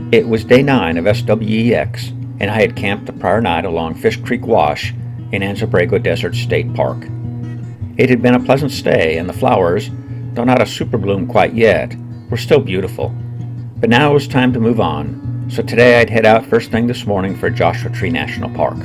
It was day 9 of SWEX, and I had camped the prior night along Fish Creek Wash in Anza-Borrego Desert State Park. It had been a pleasant stay, and the flowers, though not a super bloom quite yet, were still beautiful. But now it was time to move on, so today I'd head out first thing this morning for Joshua Tree National Park.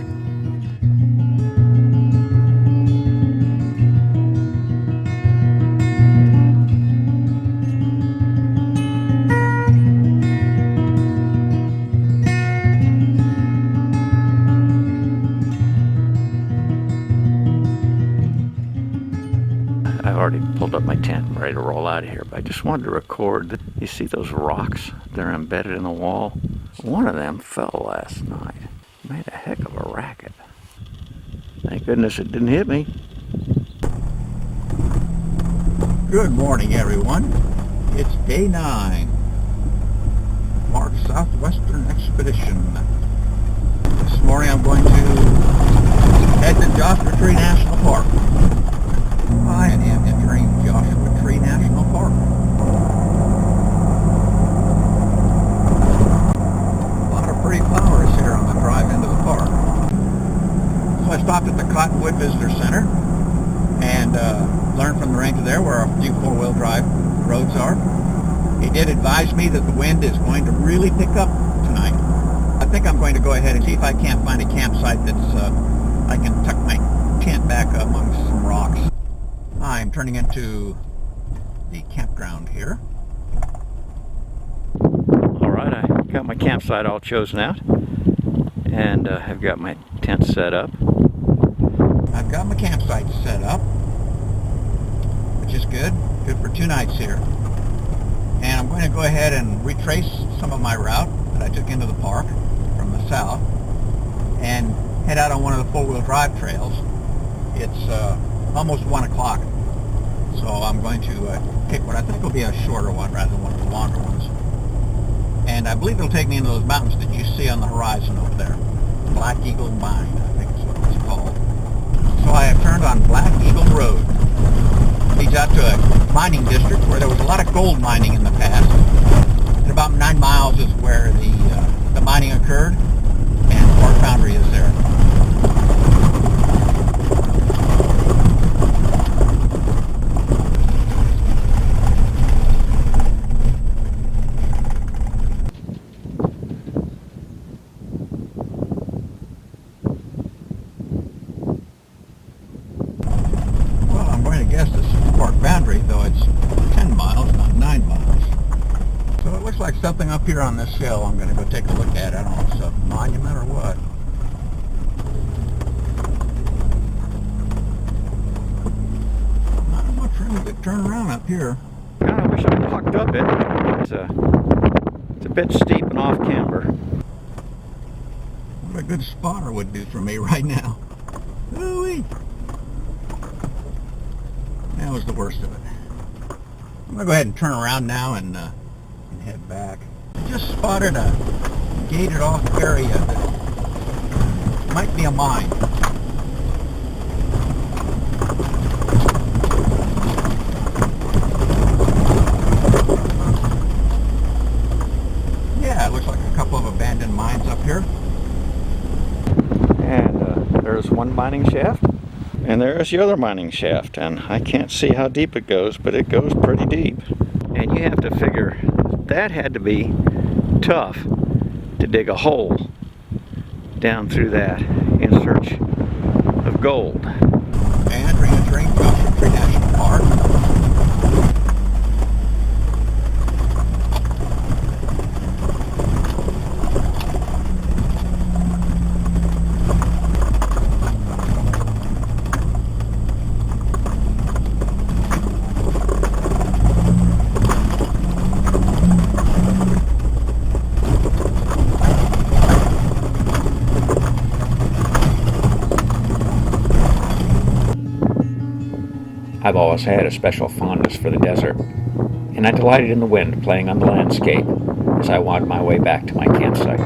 I've already pulled up my tent and ready to roll out of here, but I just wanted to record. You see those rocks? They're embedded in the wall. One of them fell last night. Made a heck of a racket. Thank goodness it didn't hit me. Good morning, everyone. It's day 9. Mark's Southwestern expedition. This morning I'm going to head to Joshua Tree National Park. I am entering Joshua Tree National Park. A lot of pretty flowers here on the drive into the park. So I stopped at the Cottonwood Visitor Center and learned from the ranger there where a few four-wheel drive roads are. He did advise me that the wind is going to really pick up tonight. I think I'm going to go ahead and see if I can't find a campsite that's I can tuck my tent back up amongst some rocks. I'm turning into the campground here. Alright, I got my campsite all chosen out, and I've got my tent set up. I've got my campsite set up, which is good for 2 nights here. And I'm going to go ahead and retrace some of my route that I took into the park from the south and head out on one of the four-wheel drive trails. It's almost 1 o'clock. So I'm going to pick what I think will be a shorter one rather than one of the longer ones. And I believe it'll take me into those mountains that you see on the horizon over there. Black Eagle Mine, I think is what it's called. So I have turned on Black Eagle Road. It leads out to a mining district where there was a lot of gold mining in the past. And about 9 miles is where the mining occurred, and the Park Foundry is there. Like something up here on this hill I'm going to go take a look at. I don't know if it's a monument or what. Not much room to turn around up here. I kind of wish I walked up it. It's a bit steep and off camber. What a good spotter would do for me right now. Ooh-wee. That was the worst of it. I'm going to go ahead and turn around now and head back. I just spotted a gated off area that might be a mine. Yeah, it looks like a couple of abandoned mines up here. And there's one mining shaft, and there's the other mining shaft, and I can't see how deep it goes, but it goes pretty deep. And you have to figure that had to be tough to dig a hole down through that in search of gold. And re-entering Joshua Tree National Park. I've always had a special fondness for the desert, and I delighted in the wind playing on the landscape as I wound my way back to my campsite.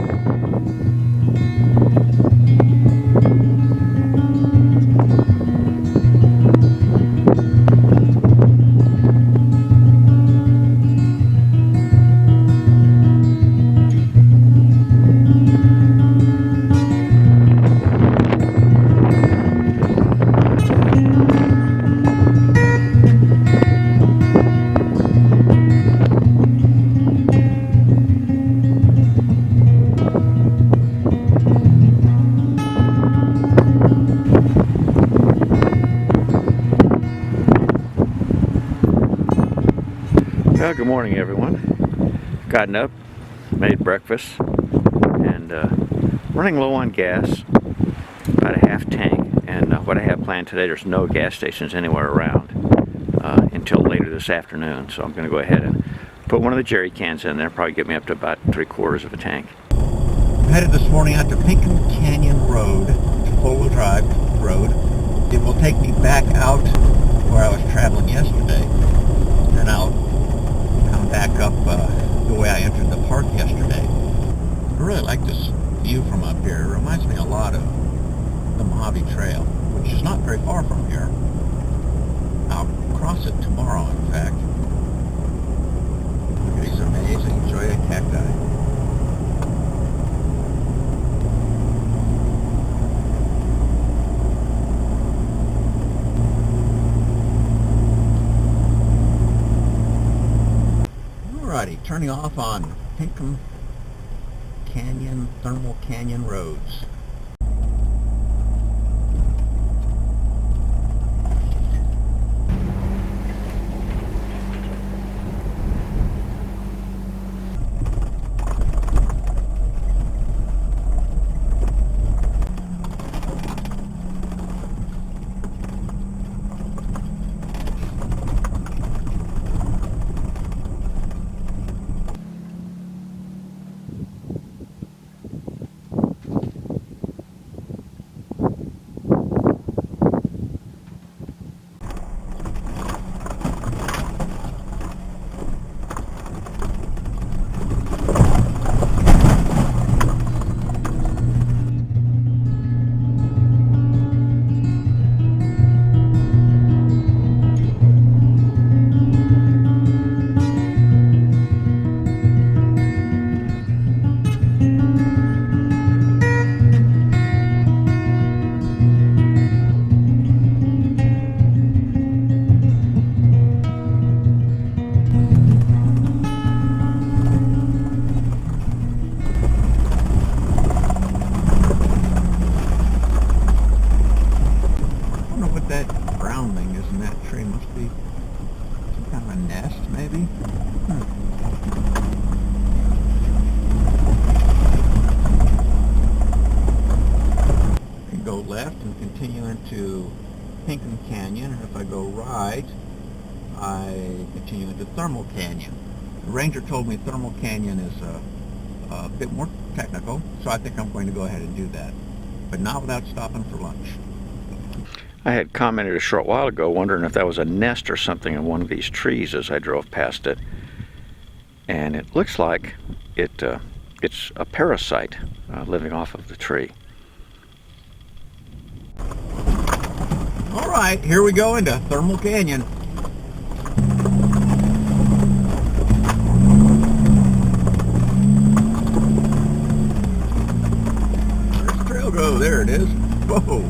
Well, good morning, everyone. Gotten up, made breakfast, and running low on gas, about a half tank. And what I have planned today, there's no gas stations anywhere around until later this afternoon. So I'm going to go ahead and put one of the jerry cans in there, probably get me up to about 3/4 of a tank. I'm headed this morning out to Pinkham Canyon Road, four-wheel drive road. It will take me back out where I was traveling yesterday, and I'll come back up the way I entered the park yesterday. I really like this view from up here. It reminds me a lot of the Mojave Trail, which is not very far from here. I'll cross it tomorrow, in fact. Look at these amazing Joya cacti. Alrighty, turning off on Pinkham Canyon, Thermal Canyon roads. Left and continue into Pinkham Canyon, and if I go right, I continue into Thermal Canyon. The ranger told me Thermal Canyon is a bit more technical, so I think I'm going to go ahead and do that, but not without stopping for lunch. I had commented a short while ago wondering if that was a nest or something in one of these trees as I drove past it, and it looks like it's a parasite living off of the tree. All right, here we go into Thermal Canyon. Where's the trail go? There it is. Whoa.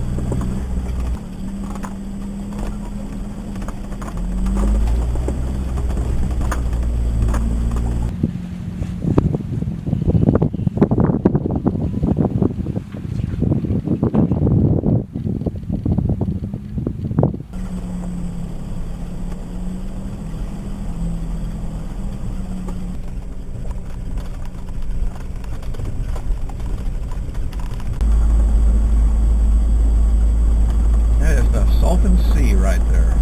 Salton Sea right there.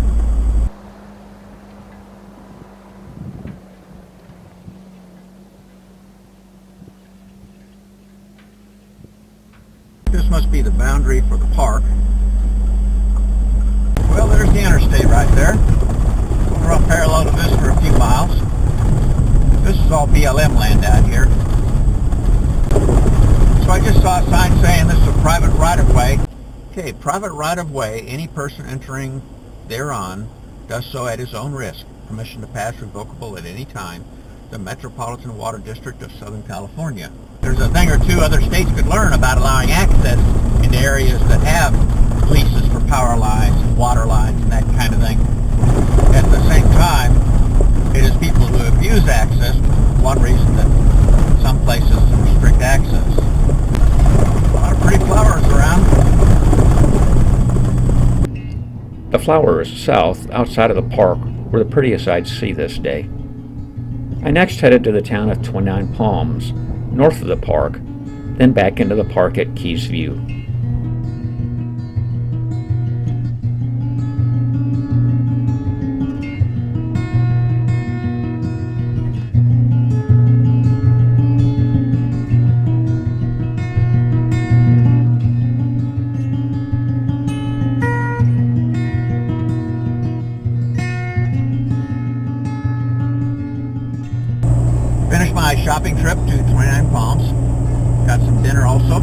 This must be the boundary for the park. Well, there's the interstate right there. We're up parallel to this for a few miles. This is all BLM land out here. So I just saw a sign saying this is a private right-of-way. Okay, private right-of-way, any person entering thereon does so at his own risk. Permission to pass revocable at any time. The Metropolitan Water District of Southern California. There's a thing or two other states could learn about allowing access into areas that have leases for power lines and water lines and that kind of thing. At the same time, it is people who abuse access. One reason that some places restrict access. A lot of pretty flowers around. The flowers south, outside of the park, were the prettiest I'd see this day. I next headed to the town of 29 Palms, north of the park, then back into the park at Keys View. Finished my shopping trip to 29 Palms. Got some dinner also.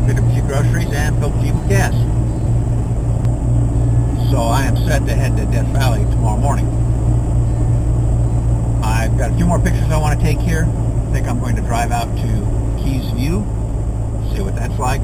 Picked up a few groceries and filled the Jeep with gas. So I am set to head to Death Valley tomorrow morning. I've got a few more pictures I want to take here. I think I'm going to drive out to Keys View, see what that's like.